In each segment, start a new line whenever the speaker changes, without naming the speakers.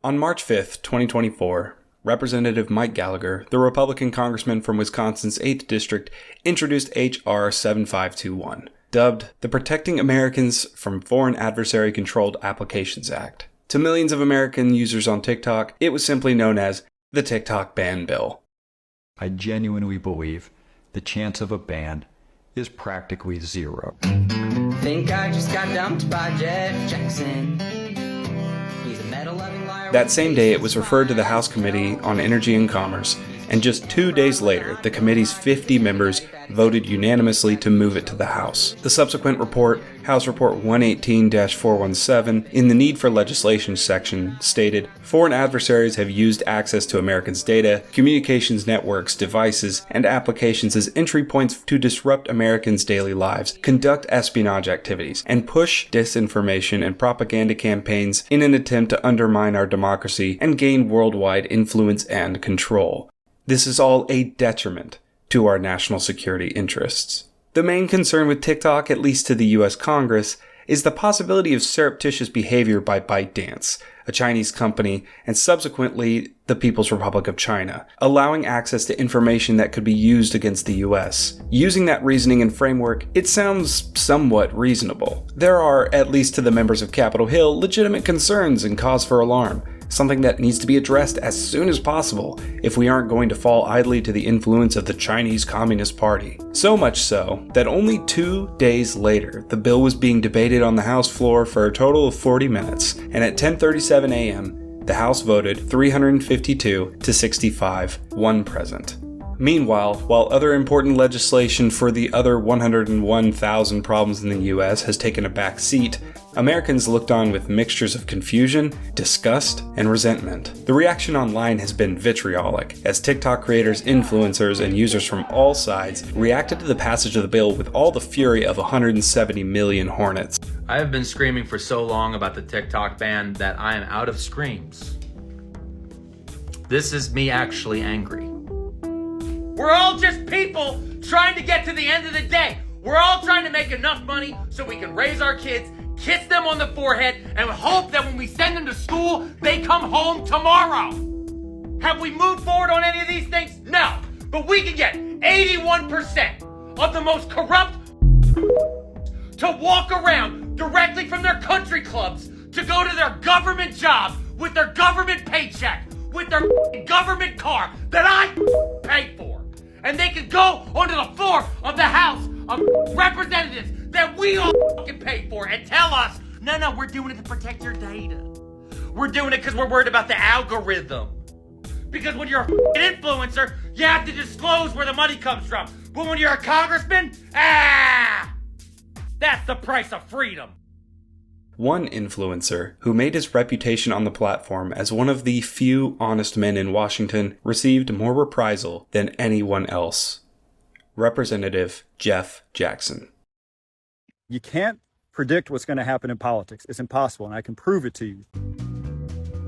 On March 5th, 2024, Representative Mike Gallagher, the Republican congressman from Wisconsin's 8th District, introduced H.R. 7521, dubbed the Protecting Americans from Foreign Adversary-Controlled Applications Act. To millions of American users on TikTok, it was simply known as the TikTok Ban Bill.
I genuinely believe the chance of a ban is practically zero.
Think I just got dumped by Jeff Jackson. He's a metal-loving liar.
That same day, it was referred to the House Committee on Energy and Commerce, and just 2 days later, the committee's 50 members voted unanimously to move it to the House. The subsequent report, House Report 118-417, in the Need for Legislation section, stated, "Foreign adversaries have used access to Americans' data, communications networks, devices, and applications as entry points to disrupt Americans' daily lives, conduct espionage activities, and push disinformation and propaganda campaigns in an attempt to undermine our democracy and gain worldwide influence and control. This is all a detriment to our national security interests." The main concern with TikTok, at least to the US Congress, is the possibility of surreptitious behavior by ByteDance, a Chinese company, and subsequently the People's Republic of China, allowing access to information that could be used against the US. Using that reasoning and framework, it sounds somewhat reasonable. There are, at least to the members of Capitol Hill, legitimate concerns and cause for alarm. Something that needs to be addressed as soon as possible if we aren't going to fall idly to the influence of the Chinese Communist Party. So much so that only 2 days later, the bill was being debated on the House floor for a total of 40 minutes, and at 10:37 a.m., the House voted 352 to 65, one present. Meanwhile, while other important legislation for the other 101,000 problems in the US has taken a back seat, Americans looked on with mixtures of confusion, disgust, and resentment. The reaction online has been vitriolic, as TikTok creators, influencers, and users from all sides reacted to the passage of the bill with all the fury of 170 million hornets.
I have been screaming for so long about the TikTok ban that I am out of screams. This is me actually angry. We're all just people trying to get to the end of the day. We're all trying to make enough money so we can raise our kids, kiss them on the forehead, and hope that when we send them to school, they come home tomorrow. Have we moved forward on any of these things? No. But we can get 81% of the most corrupt to walk around directly from their country clubs to go to their government job with their government paycheck, with their government car that I pay for. And they can go onto the floor of the House of Representatives that we all can pay for and tell us, no, we're doing it to protect your data. We're doing it because we're worried about the algorithm. Because when you're an influencer, you have to disclose where the money comes from. But when you're a congressman, that's the price of freedom.
One influencer, who made his reputation on the platform as one of the few honest men in Washington, received more reprisal than anyone else. Representative Jeff Jackson.
You can't predict what's going to happen in politics. It's impossible, and I can prove it to you.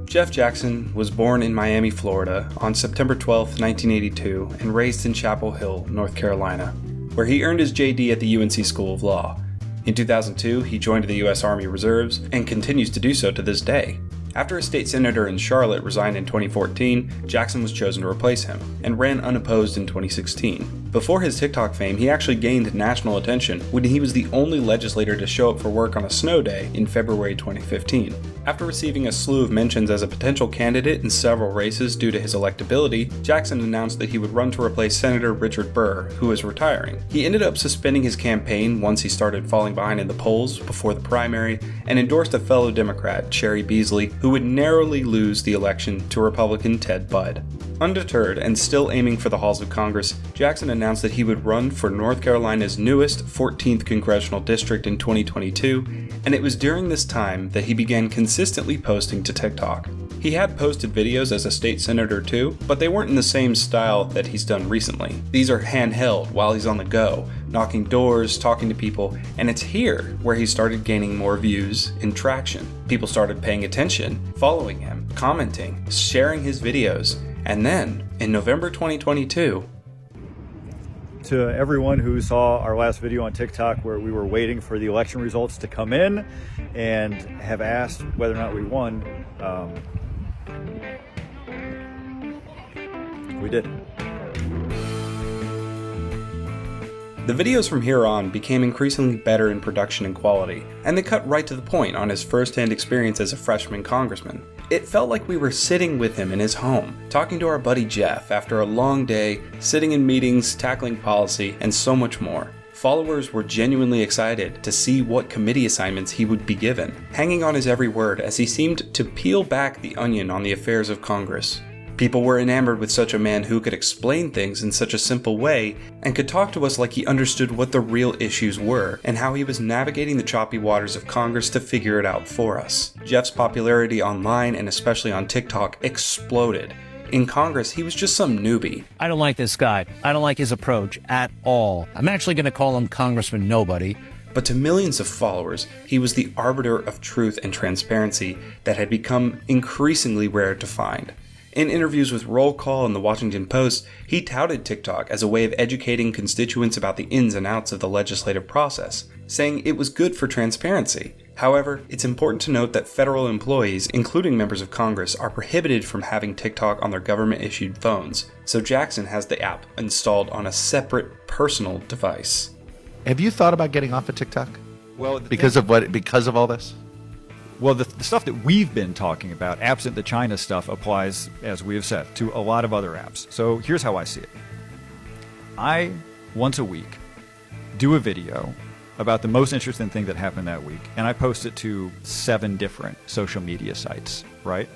Jeff Jackson was born in Miami, Florida on September 12, 1982, and raised in Chapel Hill, North Carolina, where he earned his JD at the UNC School of Law. In 2002, he joined the U.S. Army Reserves and continues to do so to this day. After a state senator in Charlotte resigned in 2014, Jackson was chosen to replace him, and ran unopposed in 2016. Before his TikTok fame, he actually gained national attention when he was the only legislator to show up for work on a snow day in February 2015. After receiving a slew of mentions as a potential candidate in several races due to his electability, Jackson announced that he would run to replace Senator Richard Burr, who was retiring. He ended up suspending his campaign once he started falling behind in the polls before the primary, and endorsed a fellow Democrat, Cheri Beasley, who would narrowly lose the election to Republican Ted Budd. Undeterred and still aiming for the halls of Congress, Jackson announced that he would run for North Carolina's newest 14th congressional district in 2022, and it was during this time that he began consistently posting to TikTok. He had posted videos as a state senator too, but they weren't in the same style that he's done recently. These are handheld while he's on the go, knocking doors, talking to people, and it's here where he started gaining more views and traction. People started paying attention, following him, commenting, sharing his videos, and then, in November 2022,
to everyone who saw our last video on TikTok where we were waiting for the election results to come in and have asked whether or not we won, We did.
The videos from here on became increasingly better in production and quality, and they cut right to the point on his first-hand experience as a freshman congressman. It felt like we were sitting with him in his home, talking to our buddy Jeff after a long day, sitting in meetings, tackling policy, and so much more. Followers were genuinely excited to see what committee assignments he would be given, hanging on his every word as he seemed to peel back the onion on the affairs of Congress. People were enamored with such a man who could explain things in such a simple way and could talk to us like he understood what the real issues were and how he was navigating the choppy waters of Congress to figure it out for us. Jeff's popularity online and especially on TikTok exploded. In Congress, he was just some newbie.
I don't like this guy. I don't like his approach at all. I'm actually going to call him Congressman Nobody.
But to millions of followers, he was the arbiter of truth and transparency that had become increasingly rare to find. In interviews with Roll Call and the Washington Post, he touted TikTok as a way of educating constituents about the ins and outs of the legislative process, saying it was good for transparency. However, it's important to note that federal employees, including members of Congress, are prohibited from having TikTok on their government-issued phones, so Jackson has the app installed on a separate personal device.
Have you thought about getting off of TikTok?
Well,
Because of all this?
Well, the stuff that we've been talking about, absent the China stuff, applies, as we have said, to a lot of other apps. So here's how I see it. I, once a week, do a video about the most interesting thing that happened that week, and I post it to 7 different social media sites, right?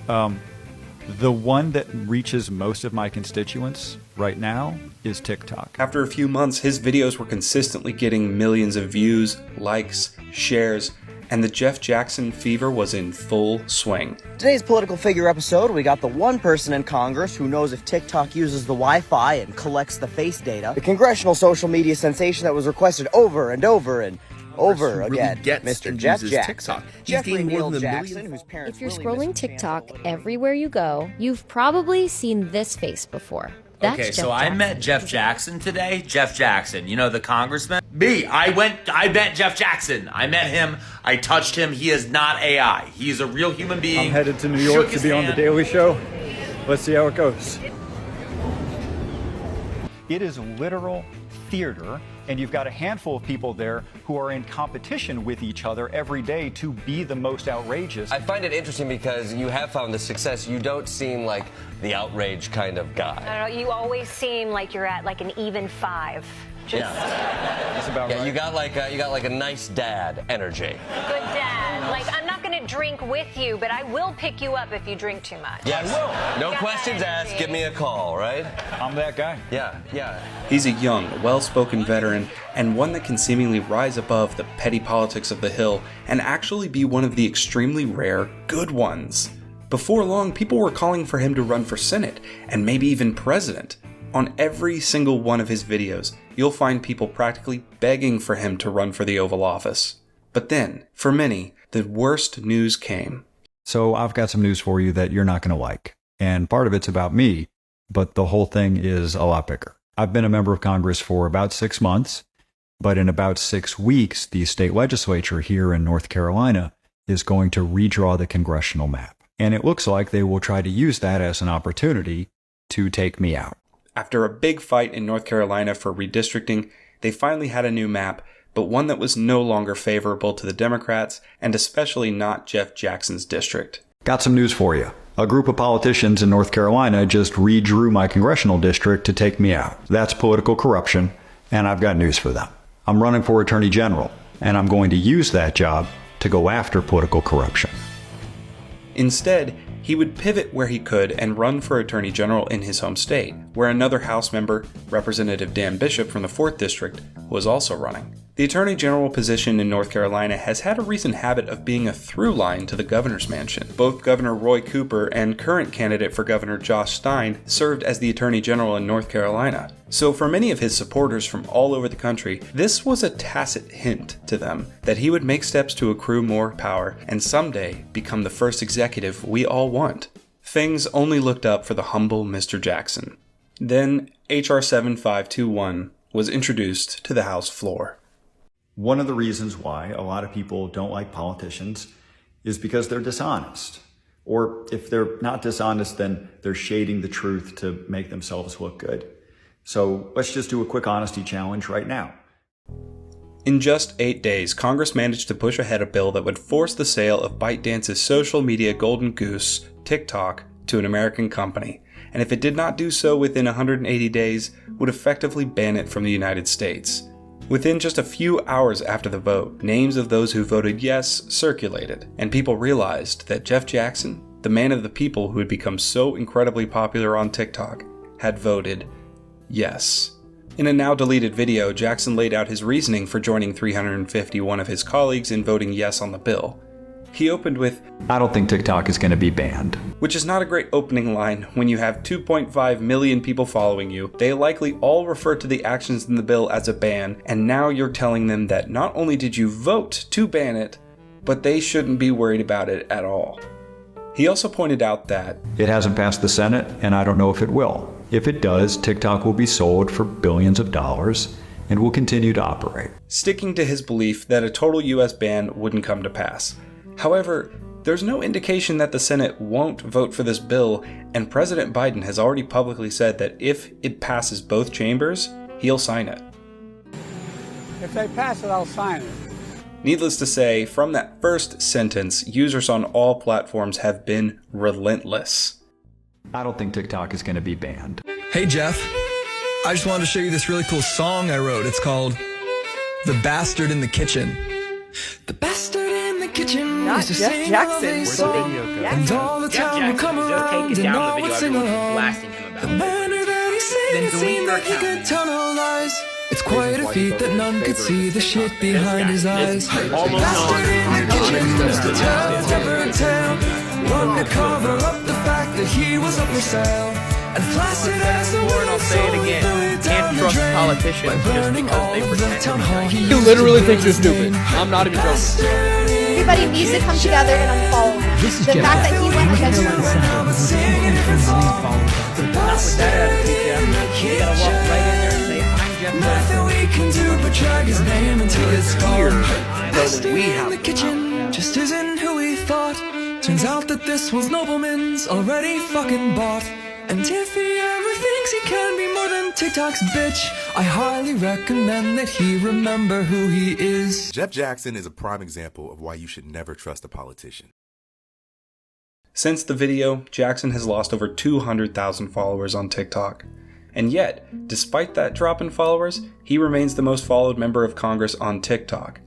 The one that reaches most of my constituents right now is TikTok.
After a few months, his videos were consistently getting millions of views, likes, shares, and the Jeff Jackson fever was in full swing.
Today's political figure episode, we got the one person in Congress who knows if TikTok uses the Wi-Fi and collects the face data, the congressional social media sensation that was requested over and over and over again, Mr. Jeff Jackson. Jeffrey Neal Jackson, whose parents
If you're scrolling TikTok everywhere you go, you've probably seen this face before. That's
Okay,
Jeff
so I
Jackson.
met Jeff Jackson today. Jeff Jackson, you know, the congressman? I met Jeff Jackson. I met him. I touched him. He is not AI. He is a real human being.
I'm headed to New York
Shook
to
his
be on The
hand.
Daily Show. Let's see how it goes.
It is literal theater, and you've got a handful of people there who are in competition with each other every day to be the most outrageous.
I find it interesting because you have found the success. You don't seem like the outrage kind of guy.
I don't know, you always seem like you're at like an even 5. Just
That's about right.
You got like a nice dad energy.
good dad. Like, I'm not gonna drink with you, but I will pick you up if you drink too much.
Yes. No
Got
questions
that
asked.
energy.
Give me a call, right?
I'm that guy.
Yeah.
He's a young, well-spoken veteran, and one that can seemingly rise above the petty politics of the Hill and actually be one of the extremely rare good ones. Before long, people were calling for him to run for Senate, and maybe even president. On every single one of his videos, you'll find people practically begging for him to run for the Oval Office. But then, for many, the worst news came.
So I've got some news for you that you're not going to like. And part of it's about me, but the whole thing is a lot bigger. I've been a member of Congress for about 6 months, but in about 6 weeks, the state legislature here in North Carolina is going to redraw the congressional map. And it looks like they will try to use that as an opportunity to take me out.
After a big fight in North Carolina for redistricting, they finally had a new map, but one that was no longer favorable to the Democrats, and especially not Jeff Jackson's district.
Got some news for you. A group of politicians in North Carolina just redrew my congressional district to take me out. That's political corruption, and I've got news for them. I'm running for Attorney General, and I'm going to use that job to go after political corruption.
Instead, he would pivot where he could and run for Attorney General in his home state, where another House member, Representative Dan Bishop from the 4th District, was also running. The Attorney General position in North Carolina has had a recent habit of being a through line to the governor's mansion. Both Governor Roy Cooper and current candidate for Governor Josh Stein served as the Attorney General in North Carolina. So for many of his supporters from all over the country, this was a tacit hint to them that he would make steps to accrue more power and someday become the first executive we all want. Things only looked up for the humble Mr. Jackson. Then H.R. 7521 was introduced to the House floor.
One of the reasons why a lot of people don't like politicians is because they're dishonest.
Or if they're not dishonest, then they're shading the truth to make themselves look good. So let's just do a quick honesty challenge right now.
In just 8 days, Congress managed to push ahead a bill that would force the sale of ByteDance's social media golden goose, TikTok, to an American company, and if it did not do so within 180 days, would effectively ban it from the United States. Within just a few hours after the vote, names of those who voted yes circulated, and people realized that Jeff Jackson, the man of the people who had become so incredibly popular on TikTok, had voted yes. In a now deleted video, Jackson laid out his reasoning for joining 351 of his colleagues in voting yes on the bill. He opened with,
I don't think TikTok is going to be banned.
Which is not a great opening line when you have 2.5 million people following you. They likely all refer to the actions in the bill as a ban, and now you're telling them that not only did you vote to ban it, but they shouldn't be worried about it at all. He also pointed out that
it hasn't passed the Senate, and I don't know if it will. If it does, TikTok will be sold for billions of dollars and will continue to operate.
Sticking to his belief that a total US ban wouldn't come to pass. However, there's no indication that the Senate won't vote for this bill, and President Biden has already publicly said that if it passes both chambers, he'll sign it.
If they pass it, I'll sign it.
Needless to say, from that first sentence, users on all platforms have been relentless.
I don't think TikTok is going to be banned.
Hey Jeff, I just wanted to show you this really cool song I wrote. It's called The Bastard in the Kitchen. The bastard in the kitchen.
Not Jeff Jackson.
And all the time will come around and all would sing along. The manner that he sang, it seemed that he could tell no lies. It's quite a feat that none could see the shit behind his eyes. Bastard in the kitchen, just a tempered tale. One to cover up the fact that he was up for sale. And flaccid as the wind, I'll say it again. Can't trust politicians just because they pretend.
You literally think you're stupid. I'm not even joking. Everybody needs to come together and unfollow him. The fact that he went against you.
Not with that attitude, Jeff. You gotta walk right in there and say, I'm Jeff Jackson.
Nothing we can do but drag his name until it's
Here,
gone.
so we have
in the kitchen just isn't who we thought. Turns out that this was nobleman's already fucking bought. And if he ever thinks he can be more than TikTok's bitch, I highly recommend that he remember who he is.
Jeff Jackson is a prime example of why you should never trust a politician.
Since the video, Jackson has lost over 200,000 followers on TikTok. And yet, despite that drop in followers, he remains the most followed member of Congress on TikTok.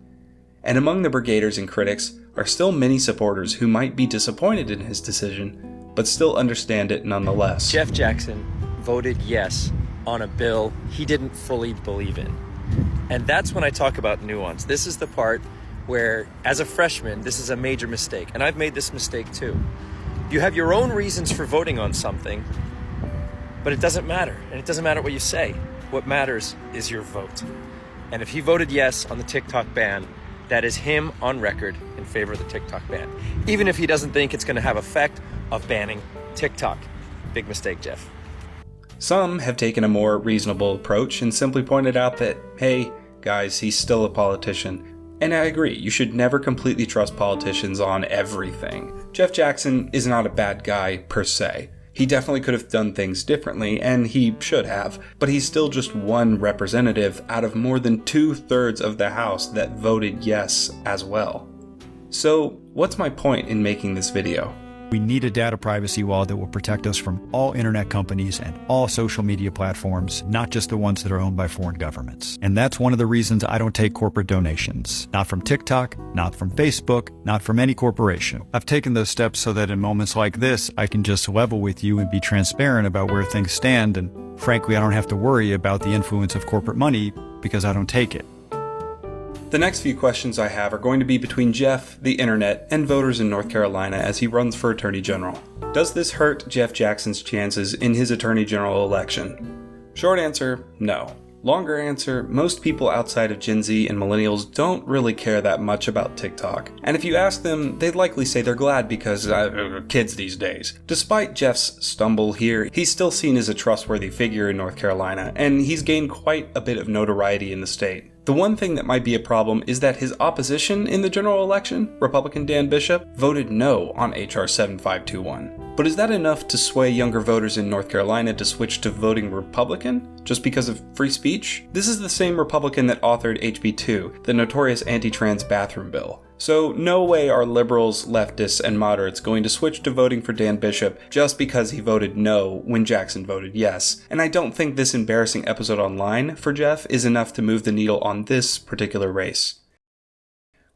And among the brigaders and critics are still many supporters who might be disappointed in his decision, but still understand it nonetheless.
Jeff Jackson voted yes on a bill he didn't fully believe in. And that's when I talk about nuance. This is the part where, as a freshman, this is a major mistake. And I've made this mistake too. You have your own reasons for voting on something, but it doesn't matter. And it doesn't matter what you say. What matters is your vote. And if he voted yes on the TikTok ban, that is him on record in favor of the TikTok ban. Even if he doesn't think it's going to have effect of banning TikTok. Big mistake, Jeff.
Some have taken a more reasonable approach and simply pointed out that, hey, guys, he's still a politician. And I agree, you should never completely trust politicians on everything. Jeff Jackson is not a bad guy per se. He definitely could have done things differently, and he should have, but he's still just one representative out of more than 2/3 of the House that voted yes as well. So, what's my point in making this video?
We need a data privacy law that will protect us from all internet companies and all social media platforms, not just the ones that are owned by foreign governments. And that's one of the reasons I don't take corporate donations. Not from TikTok, not from Facebook, not from any corporation. I've taken those steps so that in moments like this, I can just level with you and be transparent about where things stand. And frankly, I don't have to worry about the influence of corporate money because I don't take it.
The next few questions I have are going to be between Jeff, the internet, and voters in North Carolina as he runs for Attorney General. Does this hurt Jeff Jackson's chances in his Attorney General election? Short answer, no. Longer answer, most people outside of Gen Z and millennials don't really care that much about TikTok. And if you ask them, they'd likely say they're glad because kids these days. Despite Jeff's stumble here, he's still seen as a trustworthy figure in North Carolina, and he's gained quite a bit of notoriety in the state. The one thing that might be a problem is that his opposition in the general election, Republican Dan Bishop, voted no on H.R. 7521. But is that enough to sway younger voters in North Carolina to switch to voting Republican just because of free speech? This is the same Republican that authored HB 2, the notorious anti-trans bathroom bill. So no way are liberals, leftists, and moderates going to switch to voting for Dan Bishop just because he voted no when Jackson voted yes. And I don't think this embarrassing episode online for Jeff is enough to move the needle on this particular race.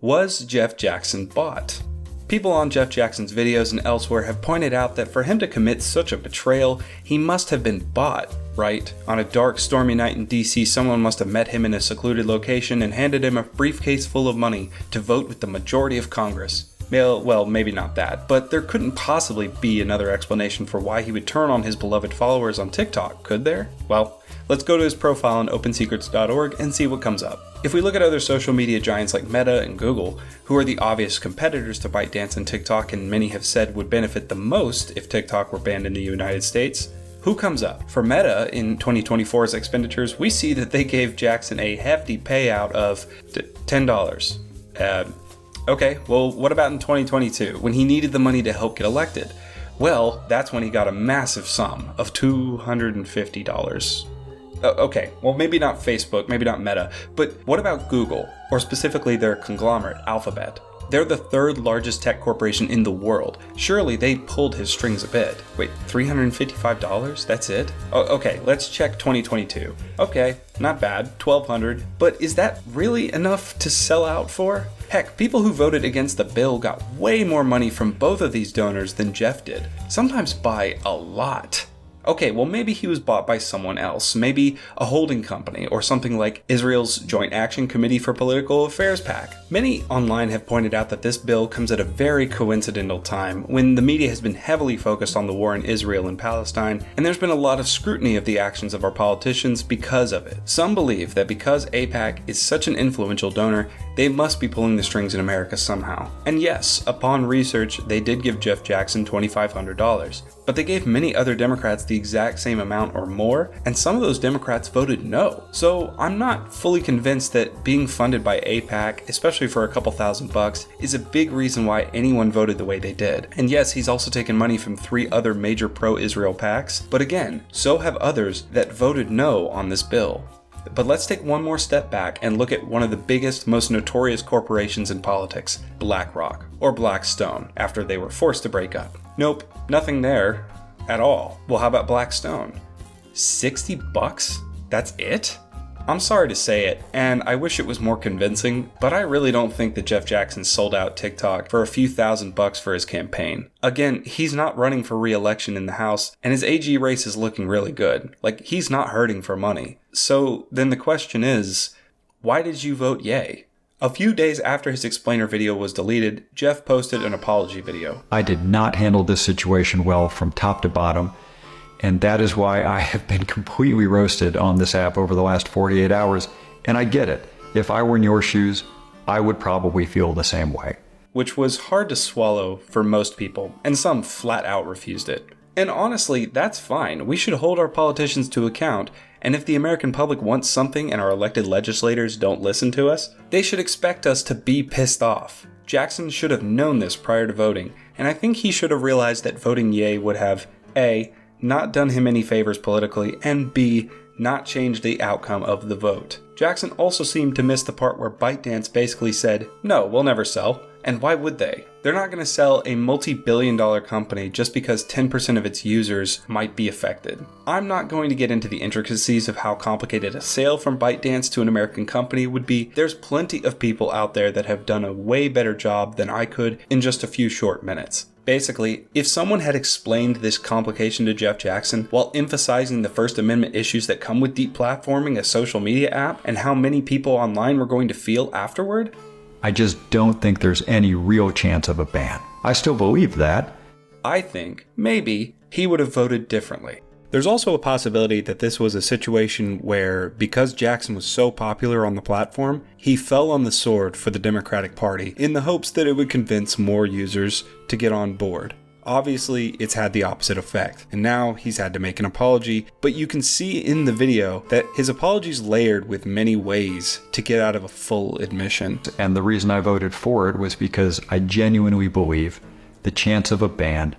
Was Jeff Jackson bought? People on Jeff Jackson's videos and elsewhere have pointed out that for him to commit such a betrayal, he must have been bought, right? On a dark, stormy night in DC, someone must have met him in a secluded location and handed him a briefcase full of money to vote with the majority of Congress. Well, maybe not that, but there couldn't possibly be another explanation for why he would turn on his beloved followers on TikTok, could there? Well, let's go to his profile on opensecrets.org and see what comes up. If we look at other social media giants like Meta and Google, who are the obvious competitors to ByteDance and TikTok and many have said would benefit the most if TikTok were banned in the United States, who comes up? For Meta, in 2024's expenditures, we see that they gave Jackson a hefty payout of $10. Okay, well, what about in 2022, when he needed the money to help get elected? Well, that's when he got a massive sum of $250. Okay, well, maybe not Facebook, maybe not Meta, but what about Google, or specifically their conglomerate, Alphabet? They're the third largest tech corporation in the world. Surely they pulled his strings a bit. Wait, $355? That's it? Okay, let's check 2022. Okay, not bad, $1,200. But is that really enough to sell out for? Heck, people who voted against the bill got way more money from both of these donors than Jeff did. Sometimes by a lot. Okay, well maybe he was bought by someone else, maybe a holding company or something like Israel's Joint Action Committee for Political Affairs PAC. Many online have pointed out that this bill comes at a very coincidental time when the media has been heavily focused on the war in Israel and Palestine, and there's been a lot of scrutiny of the actions of our politicians because of it. Some believe that because AIPAC is such an influential donor, they must be pulling the strings in America somehow. And yes, upon research, they did give Jeff Jackson $2,500. But they gave many other Democrats the exact same amount or more, and some of those Democrats voted no. So I'm not fully convinced that being funded by AIPAC, especially for a couple $1,000, is a big reason why anyone voted the way they did. And yes, he's also taken money from 3 other major pro-Israel PACs, but again, so have others that voted no on this bill. But let's take one more step back and look at one of the biggest, most notorious corporations in politics, BlackRock, or Blackstone, after they were forced to break up. Nope, nothing there at all. Well, how about Blackstone? $60? That's it? I'm sorry to say it, and I wish it was more convincing, but I really don't think that Jeff Jackson sold out TikTok for a few $1,000 for his campaign. Again, he's not running for re-election in the House, and his AG race is looking really good. Like, he's not hurting for money. So then the question is, why did you vote yay? A few days after his explainer video was deleted, Jeff posted an apology video.
I did not handle this situation well from top to bottom, and that is why I have been completely roasted on this app over the last 48 hours, and I get it. If I were in your shoes, I would probably feel the same way.
Which was hard to swallow for most people, and some flat out refused it. And honestly, that's fine. We should hold our politicians to account, and if the American public wants something and our elected legislators don't listen to us, they should expect us to be pissed off. Jackson should have known this prior to voting, and I think he should have realized that voting yay would have A, not done him any favors politically, and B, not changed the outcome of the vote. Jackson also seemed to miss the part where ByteDance basically said, no, we'll never sell. And why would they? They're not going to sell a multi-billion-dollar company just because 10% of its users might be affected. I'm not going to get into the intricacies of how complicated a sale from ByteDance to an American company would be. There's plenty of people out there that have done a way better job than I could in just a few short minutes. Basically, if someone had explained this complication to Jeff Jackson while emphasizing the First Amendment issues that come with deplatforming a social media app and how many people online were going to feel afterward,
I just don't think there's any real chance of a ban. I still believe that.
I think, maybe, he would have voted differently. There's also a possibility that this was a situation where, because Jackson was so popular on the platform, he fell on the sword for the Democratic Party in the hopes that it would convince more users to get on board. Obviously, it's had the opposite effect, and now he's had to make an apology, but you can see in the video that his apology's layered with many ways to get out of a full admission.
And the reason I voted for it was because I genuinely believe the chance of a ban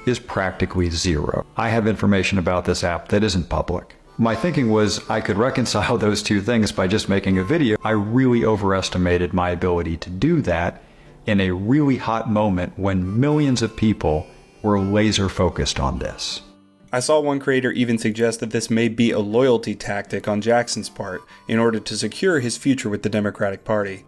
is practically zero. I have information about this app that isn't public. My thinking was I could reconcile those two things by just making a video. I really overestimated my ability to do that in a really hot moment when millions of people were laser focused on this.
I saw one creator even suggest that this may be a loyalty tactic on Jackson's part in order to secure his future with the Democratic Party.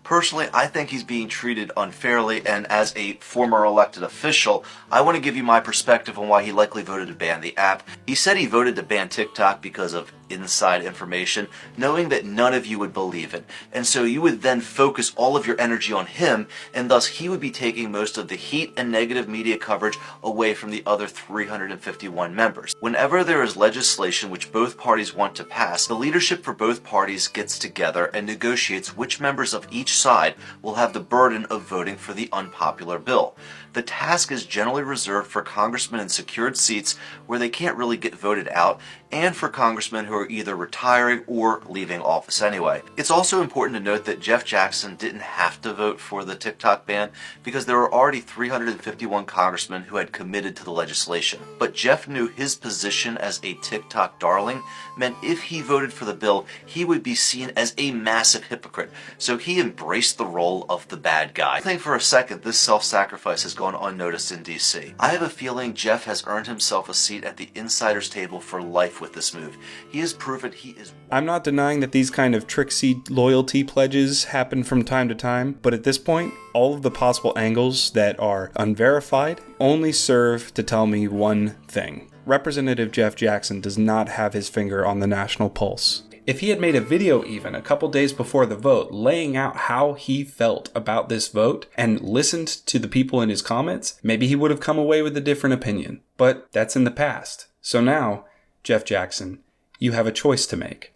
Personally, I think he's being treated unfairly, and as a former elected official, I want to give you my perspective on why he likely voted to ban the app. He said he voted to ban TikTok because of inside information, knowing that none of you would believe it. And so you would then focus all of your energy on him, and thus he would be taking most of the heat and negative media coverage away from the other 351 members. Whenever there is legislation which both parties want to pass, the leadership for both parties gets together and negotiates which members of each side will have the burden of voting for the unpopular bill. The task is generally reserved for congressmen in secured seats where they can't really get voted out, and for congressmen who are either retiring or leaving office anyway. It's also important to note that Jeff Jackson didn't have to vote for the TikTok ban because there were already 351 congressmen who had committed to the legislation. But Jeff knew his position as a TikTok darling meant if he voted for the bill, he would be seen as a massive hypocrite. So he embraced the role of the bad guy. I think for a second this self-sacrifice has gone unnoticed in DC. I have a feeling Jeff has earned himself a seat at the insider's table for life with this move. He has proven he is...
I'm not denying that these kind of tricksy loyalty pledges happen from time to time, but at this point, all of the possible angles that are unverified only serve to tell me one thing. Representative Jeff Jackson does not have his finger on the national pulse. If he had made a video even a couple days before the vote laying out how he felt about this vote and listened to the people in his comments, maybe he would have come away with a different opinion. But that's in the past. So now, Jeff Jackson, you have a choice to make.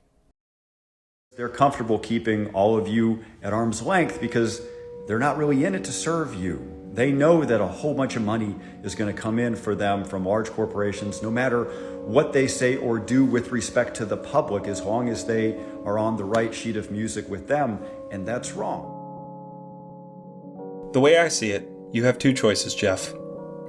They're comfortable keeping all of you at arm's length because they're not really in it to serve you. They know that a whole bunch of money is going to come in for them from large corporations, no matter what they say or do with respect to the public, as long as they are on the right sheet of music with them, and that's wrong.
The way I see it, you have two choices, Jeff.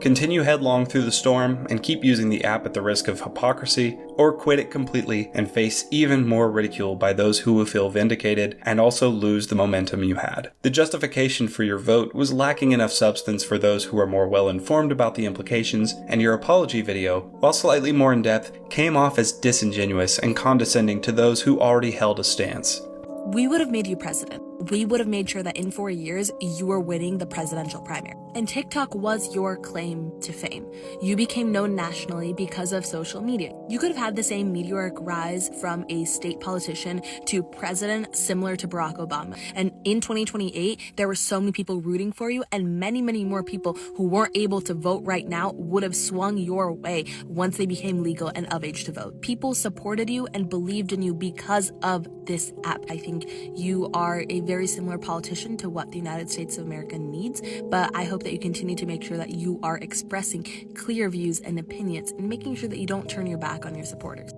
Continue headlong through the storm and keep using the app at the risk of hypocrisy, or quit it completely and face even more ridicule by those who will feel vindicated and also lose the momentum you had. The justification for your vote was lacking enough substance for those who are more well informed about the implications, and your apology video, while slightly more in-depth, came off as disingenuous and condescending to those who already held a stance.
We would have made you president. We would have made sure that in 4 years, you were winning the presidential primary. And TikTok was your claim to fame. You became known nationally because of social media. You could have had the same meteoric rise from a state politician to president similar to Barack Obama. And in 2028, there were so many people rooting for you, and many, many more people who weren't able to vote right now would have swung your way once they became legal and of age to vote. People supported you and believed in you because of this app. I think you are a very similar politician to what the United States of America needs, but I hope that you continue to make sure that you are expressing clear views and opinions and making sure that you don't turn your back on your supporters.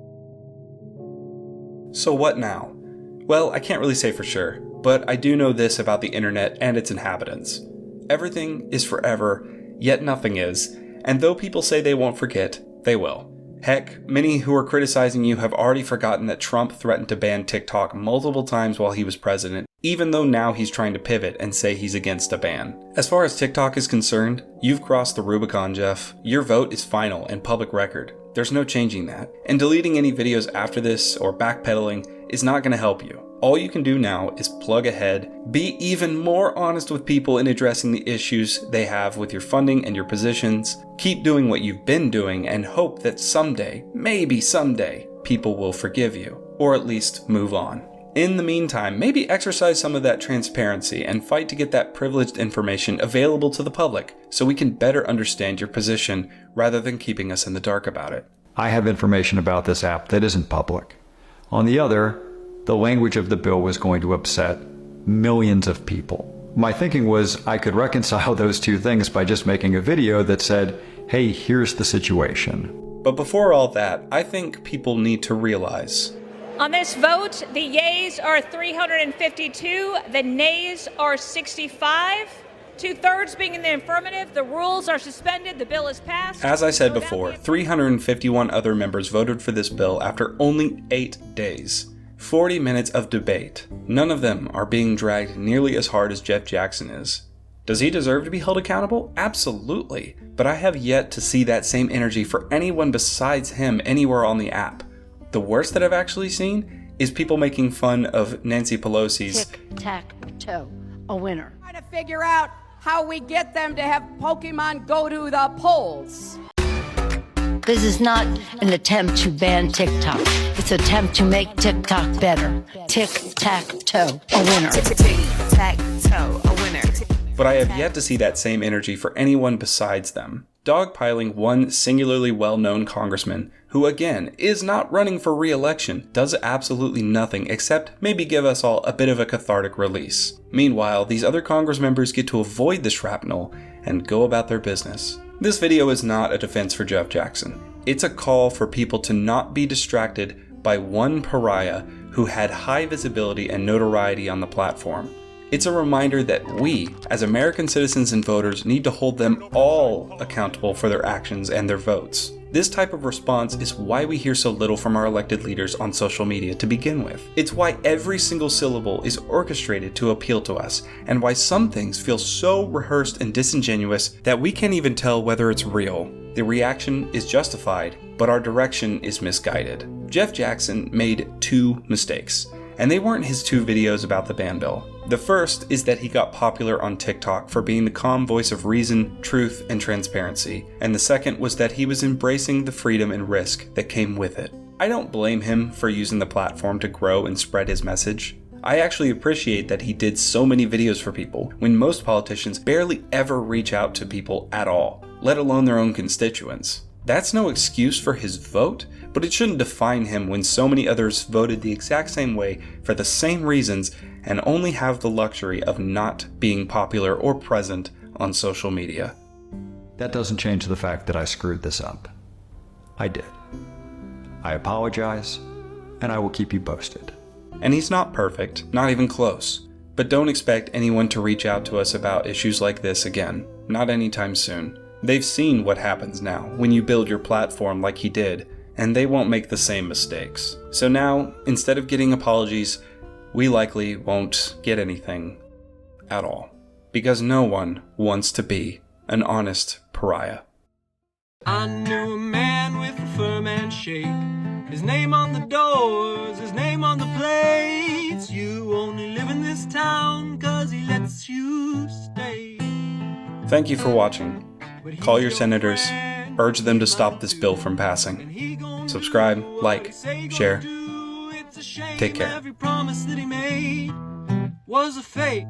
So what now? Well, I can't really say for sure, but I do know this about the internet and its inhabitants. Everything is forever, yet nothing is, and though people say they won't forget, they will. Heck, many who are criticizing you have already forgotten that Trump threatened to ban TikTok multiple times while he was president, even though now he's trying to pivot and say he's against a ban. As far as TikTok is concerned, you've crossed the Rubicon, Jeff. Your vote is final and public record. There's no changing that. And deleting any videos after this or backpedaling is not going to help you. All you can do now is plug ahead, be even more honest with people in addressing the issues they have with your funding and your positions, keep doing what you've been doing, and hope that someday, maybe someday, people will forgive you, or at least move on. In the meantime, maybe exercise some of that transparency and fight to get that privileged information available to the public so we can better understand your position rather than keeping us in the dark about it.
I have information about this app that isn't public. On the other, the language of the bill was going to upset millions of people.
my thinking was I could reconcile those two things by just making a video that said, hey, here's the situation.
But before all that, I think people need to realize.
On this vote, the yeas are 352, the nays are 65. 2/3 being in the affirmative, the rules are suspended, the bill is passed.
As I said before, 351 other members voted for this bill after only 8 days. 40 minutes of debate. None of them are being dragged nearly as hard as Jeff Jackson is. Does he deserve to be held accountable? Absolutely. But I have yet to see that same energy for anyone besides him anywhere on the app. The worst that I've actually seen is people making fun of Nancy Pelosi's
tic-tac-toe, a winner.
Trying to figure out how we get them to have Pokemon go to the polls.
This is not an attempt to ban TikTok. It's an attempt to make TikTok better. Tic-tac-toe, a winner.
Tic-tac-toe, a winner.
But I have yet to see that same energy for anyone besides them. Dogpiling one singularly well-known congressman, who again is not running for re-election, does absolutely nothing except maybe give us all a bit of a cathartic release. Meanwhile, these other Congress members get to avoid the shrapnel and go about their business. This video is not a defense for Jeff Jackson. It's a call for people to not be distracted by one pariah who had high visibility and notoriety on the platform. It's a reminder that we, as American citizens and voters, need to hold them all accountable for their actions and their votes. This type of response is why we hear so little from our elected leaders on social media to begin with. It's why every single syllable is orchestrated to appeal to us, and why some things feel so rehearsed and disingenuous that we can't even tell whether it's real. The reaction is justified, but our direction is misguided. Jeff Jackson made 2 mistakes, and they weren't his 2 videos about the ban bill. The first is that he got popular on TikTok for being the calm voice of reason, truth, and transparency, and the second was that he was embracing the freedom and risk that came with it. I don't blame him for using the platform to grow and spread his message. I actually appreciate that he did so many videos for people when most politicians barely ever reach out to people at all, let alone their own constituents. That's no excuse for his vote, but it shouldn't define him when so many others voted the exact same way for the same reasons and only have the luxury of not being popular or present on social media.
That doesn't change the fact that I screwed this up. I did. I apologize, and I will keep you posted.
And he's not perfect, not even close. But don't expect anyone to reach out to us about issues like this again, not anytime soon. They've seen what happens now when you build your platform like he did, and they won't make the same mistakes. So now, instead of getting apologies, we likely won't get anything at all. Because no one wants to be an honest pariah.
I knew a man with a firm handshake. His name on the doors, his name on the plates. You only live in this town 'cause he lets you stay.
Thank you for watching. Call your senators, urge them to stop this bill from passing. Subscribe, like, share. Take care.
Every promise that he made was a fake.